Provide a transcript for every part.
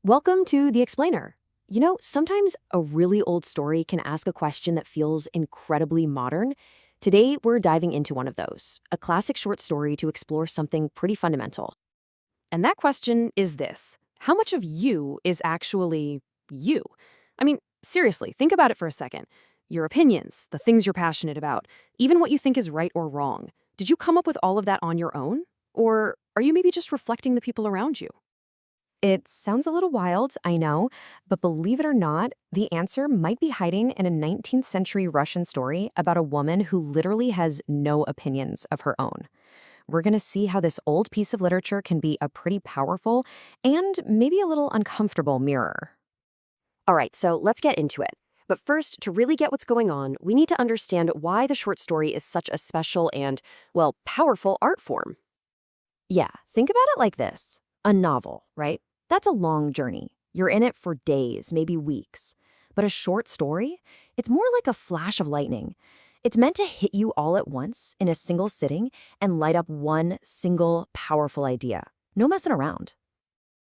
Welcome to The Explainer. Sometimes a really old story can ask a question that feels incredibly modern. Today, we're diving into one of those, a classic short story to explore something pretty fundamental. And that question is this: how much of you is actually you? I mean, seriously, think about it for a second. Your opinions, the things you're passionate about, even what you think is right or wrong. Did you come up with all of that on your own? Or are you maybe just reflecting the people around you? It sounds a little wild, I know, but believe it or not, the answer might be hiding in a 19th century Russian story about a woman who literally has no opinions of her own. We're going to see how this old piece of literature can be a pretty powerful and maybe a little uncomfortable mirror. All right, so let's get into it. But first, to really get what's going on, we need to understand why the short story is such a special and, well, powerful art form. Yeah, think about it like this. A novel, right? That's a long journey. You're in it for days, maybe weeks. But a short story? It's more like a flash of lightning. It's meant to hit you all at once in a single sitting and light up one single powerful idea. No messing around.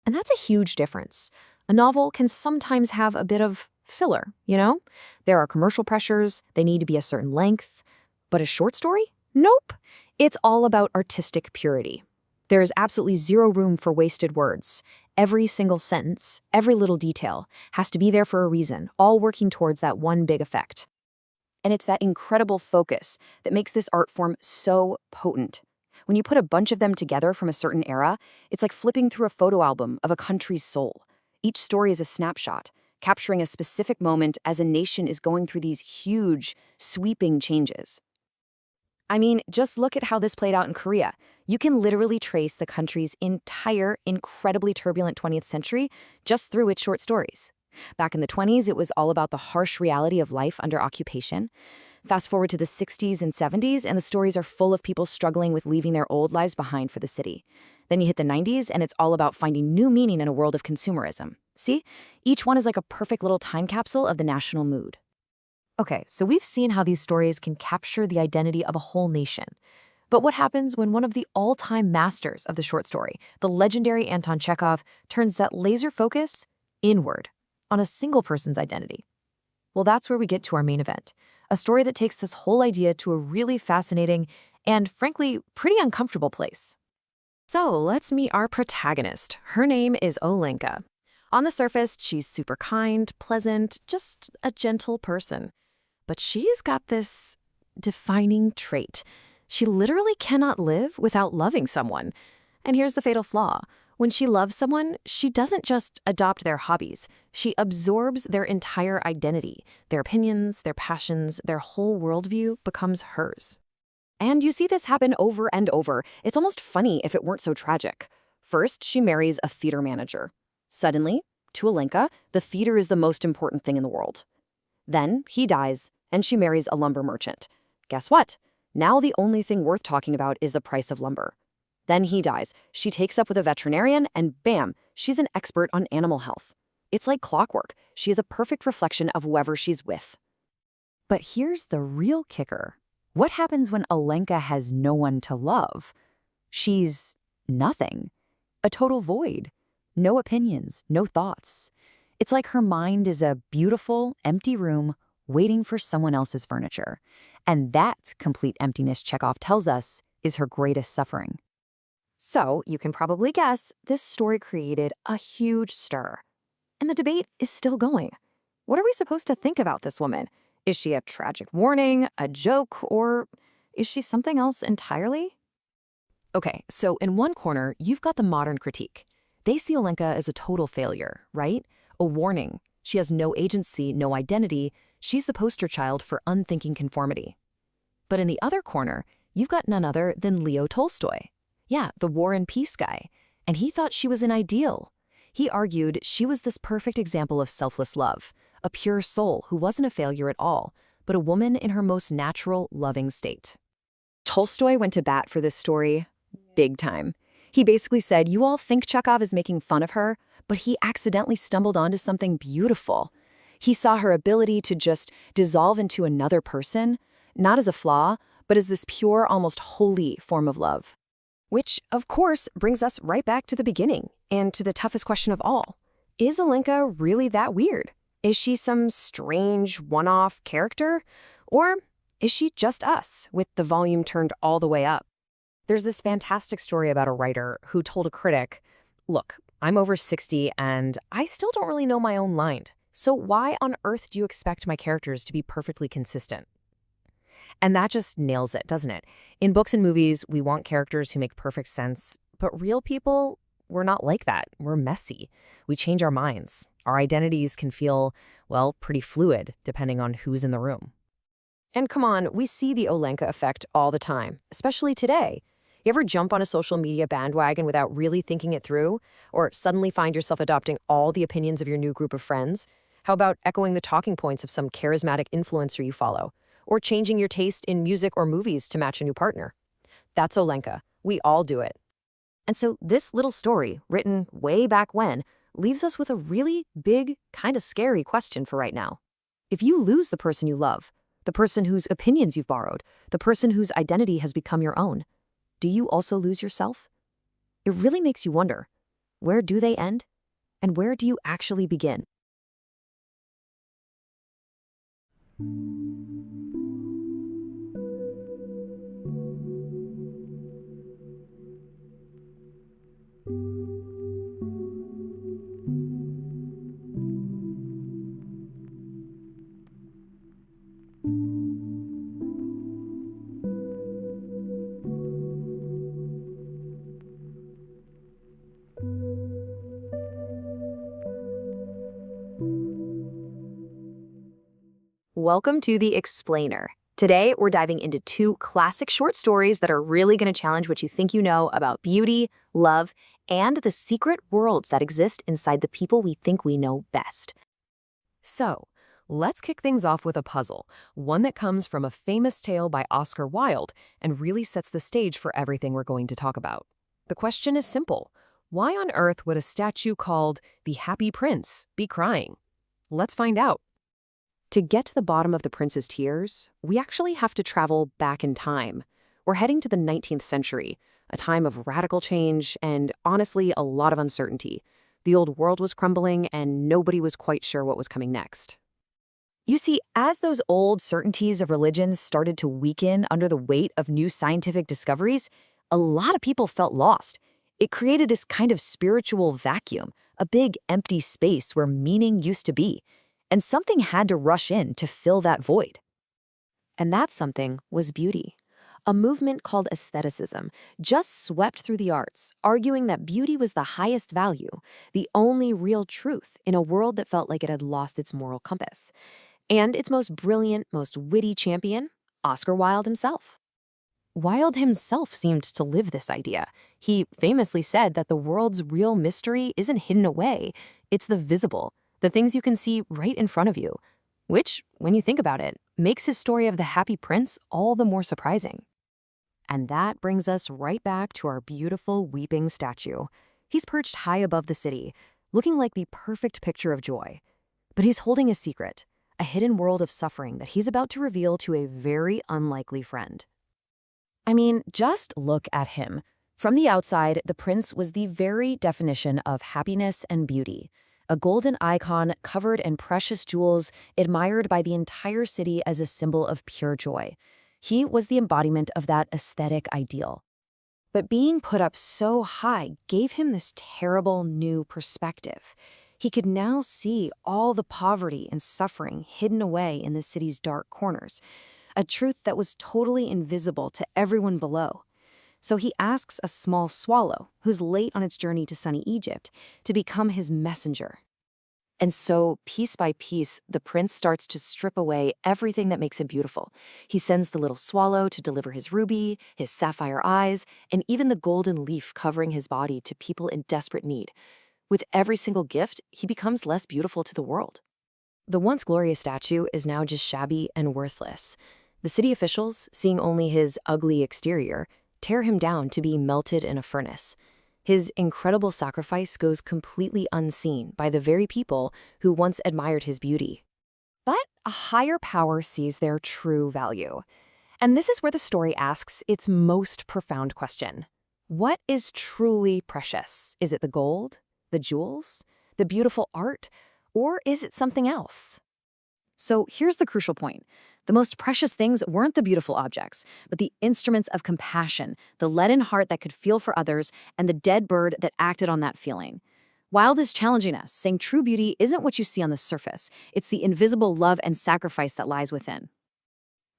And that's a huge difference. A novel can sometimes have a bit of filler, you know? There are commercial pressures, they need to be a certain length. But a short story? Nope. It's all about artistic purity. There is absolutely zero room for wasted words. Every single sentence, every little detail, has to be there for a reason, all working towards that one big effect. And it's that incredible focus that makes this art form so potent. When you put a bunch of them together from a certain era, it's like flipping through a photo album of a country's soul. Each story is a snapshot, capturing a specific moment as a nation is going through these huge, sweeping changes. I mean, just look at how this played out in Korea. You can literally trace the country's entire, incredibly turbulent 20th century just through its short stories. Back in the 20s, it was all about the harsh reality of life under occupation. Fast forward to the 60s and 70s, and the stories are full of people struggling with leaving their old lives behind for the city. Then you hit the 90s, and it's all about finding new meaning in a world of consumerism. See? Each one is like a perfect little time capsule of the national mood. Okay, so we've seen how these stories can capture the identity of a whole nation. But what happens when one of the all-time masters of the short story, the legendary Anton Chekhov, turns that laser focus inward on a single person's identity? Well, that's where we get to our main event, a story that takes this whole idea to a really fascinating and, frankly, pretty uncomfortable place. So let's meet our protagonist. Her name is Olenka. On the surface, she's super kind, pleasant, just a gentle person. But she's got this defining trait. She literally cannot live without loving someone. And here's the fatal flaw. When she loves someone, she doesn't just adopt their hobbies. She absorbs their entire identity. Their opinions, their passions, their whole worldview becomes hers. And you see this happen over and over. It's almost funny if it weren't so tragic. First, she marries a theater manager. Suddenly, to Olenka, the theater is the most important thing in the world. Then he dies, and she marries a lumber merchant. Guess what? Now the only thing worth talking about is the price of lumber. Then he dies. She takes up with a veterinarian, and bam, she's an expert on animal health. It's like clockwork. She is a perfect reflection of whoever she's with. But here's the real kicker. What happens when Olenka has no one to love? She's nothing. A total void. No opinions, no thoughts. It's like her mind is a beautiful, empty room waiting for someone else's furniture. And that complete emptiness, Chekhov tells us, is her greatest suffering. So, you can probably guess, this story created a huge stir. And the debate is still going. What are we supposed to think about this woman? Is she a tragic warning, a joke, or is she something else entirely? Okay, so in one corner, you've got the modern critique. They see Olenka as a total failure, right? A warning. She has no agency, no identity. She's the poster child for unthinking conformity. But in the other corner, you've got none other than Leo Tolstoy. Yeah, the War and Peace guy. And he thought she was an ideal. He argued she was this perfect example of selfless love, a pure soul who wasn't a failure at all, but a woman in her most natural, loving state. Tolstoy went to bat for this story big time. He basically said, you all think Chekhov is making fun of her, but he accidentally stumbled onto something beautiful. He saw her ability to just dissolve into another person, not as a flaw, but as this pure, almost holy form of love. Which, of course, brings us right back to the beginning and to the toughest question of all. Is Olenka really that weird? Is she some strange one-off character? Or is she just us, with the volume turned all the way up? There's this fantastic story about a writer who told a critic, "Look, I'm over 60 and I still don't really know my own line. So why on earth do you expect my characters to be perfectly consistent?" And that just nails it, doesn't it? In books and movies, we want characters who make perfect sense, but real people, we're not like that. We're messy. We change our minds. Our identities can feel, well, pretty fluid depending on who's in the room. And come on, we see the Olenka effect all the time, especially today. You ever jump on a social media bandwagon without really thinking it through? Or suddenly find yourself adopting all the opinions of your new group of friends? How about echoing the talking points of some charismatic influencer you follow? Or changing your taste in music or movies to match a new partner? That's Olenka. We all do it. And so this little story, written way back when, leaves us with a really big, kind of scary question for right now. If you lose the person you love, the person whose opinions you've borrowed, the person whose identity has become your own, do you also lose yourself? It really makes you wonder, where do they end? And where do you actually begin? Welcome to The Explainer. Today, we're diving into two classic short stories that are really going to challenge what you think you know about beauty, love, and the secret worlds that exist inside the people we think we know best. So, let's kick things off with a puzzle, one that comes from a famous tale by Oscar Wilde and really sets the stage for everything we're going to talk about. The question is simple. Why on earth would a statue called the Happy Prince be crying? Let's find out. To get to the bottom of the prince's tears, we actually have to travel back in time. We're heading to the 19th century, a time of radical change and, honestly, a lot of uncertainty. The old world was crumbling and nobody was quite sure what was coming next. You see, as those old certainties of religions started to weaken under the weight of new scientific discoveries, a lot of people felt lost. It created this kind of spiritual vacuum, a big empty space where meaning used to be. And something had to rush in to fill that void. And that something was beauty. A movement called aestheticism just swept through the arts, arguing that beauty was the highest value, the only real truth in a world that felt like it had lost its moral compass. And its most brilliant, most witty champion, Oscar Wilde himself. Wilde himself seemed to live this idea. He famously said that the world's real mystery isn't hidden away, it's the visible. The things you can see right in front of you, which, when you think about it, makes his story of the Happy Prince all the more surprising. And that brings us right back to our beautiful weeping statue. He's perched high above the city, looking like the perfect picture of joy. But he's holding a secret, a hidden world of suffering that he's about to reveal to a very unlikely friend. I mean, just look at him. From the outside, the prince was the very definition of happiness and beauty. A golden icon covered in precious jewels, admired by the entire city as a symbol of pure joy. He was the embodiment of that aesthetic ideal. But being put up so high gave him this terrible new perspective. He could now see all the poverty and suffering hidden away in the city's dark corners, a truth that was totally invisible to everyone below. So he asks a small swallow, who's late on its journey to sunny Egypt, to become his messenger. And so, piece by piece, the prince starts to strip away everything that makes him beautiful. He sends the little swallow to deliver his ruby, his sapphire eyes, and even the golden leaf covering his body to people in desperate need. With every single gift, he becomes less beautiful to the world. The once glorious statue is now just shabby and worthless. The city officials, seeing only his ugly exterior, tear him down to be melted in a furnace. His incredible sacrifice goes completely unseen by the very people who once admired his beauty. But a higher power sees their true value. And this is where the story asks its most profound question. What is truly precious? Is it the gold? The jewels? the beautiful art? Or is it something else? So here's the crucial point. The most precious things weren't the beautiful objects, but the instruments of compassion, the leaden heart that could feel for others, and the dead bird that acted on that feeling. Wilde is challenging us, saying true beauty isn't what you see on the surface. It's the invisible love and sacrifice that lies within.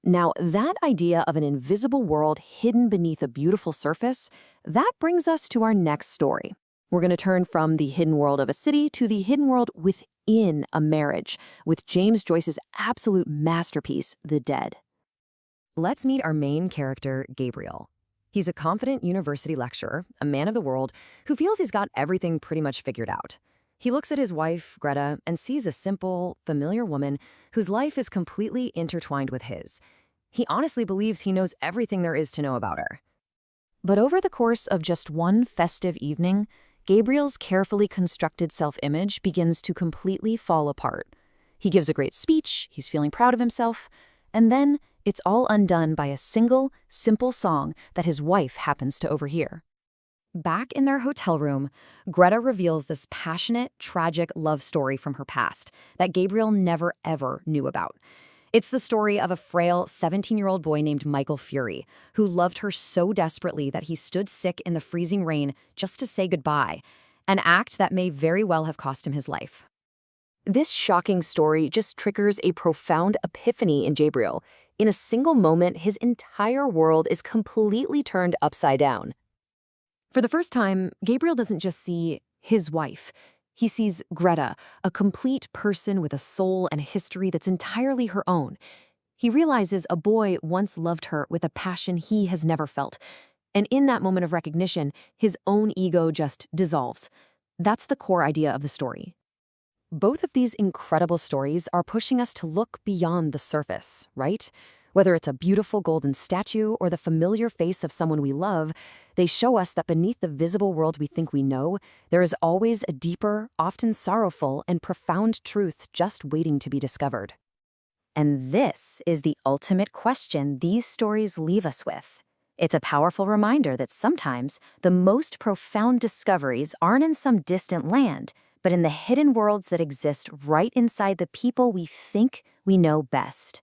Now, that idea of an invisible world hidden beneath a beautiful surface, that brings us to our next story. We're going to turn from the hidden world of a city to the hidden world within a marriage, with James Joyce's absolute masterpiece, The Dead. Let's meet our main character, Gabriel. He's a confident university lecturer, a man of the world, who feels he's got everything pretty much figured out. He looks at his wife, Greta, and sees a simple, familiar woman whose life is completely intertwined with his. He honestly believes he knows everything there is to know about her. But over the course of just one festive evening, Gabriel's carefully constructed self-image begins to completely fall apart. He gives a great speech, he's feeling proud of himself, and then it's all undone by a single, simple song that his wife happens to overhear. Back in their hotel room, Greta reveals this passionate, tragic love story from her past that Gabriel never ever knew about. It's the story of a frail 17-year-old boy named Michael Fury, who loved her so desperately that he stood sick in the freezing rain just to say goodbye, an act that may very well have cost him his life. This shocking story just triggers a profound epiphany in Gabriel. In a single moment, his entire world is completely turned upside down. For the first time, Gabriel doesn't just see his wife. He sees Greta, a complete person with a soul and a history that's entirely her own. He realizes a boy once loved her with a passion he has never felt. And in that moment of recognition, his own ego just dissolves. That's the core idea of the story. Both of these incredible stories are pushing us to look beyond the surface, right? Whether it's a beautiful golden statue or the familiar face of someone we love, they show us that beneath the visible world we think we know, there is always a deeper, often sorrowful, and profound truth just waiting to be discovered. And this is the ultimate question these stories leave us with. It's a powerful reminder that sometimes the most profound discoveries aren't in some distant land, but in the hidden worlds that exist right inside the people we think we know best.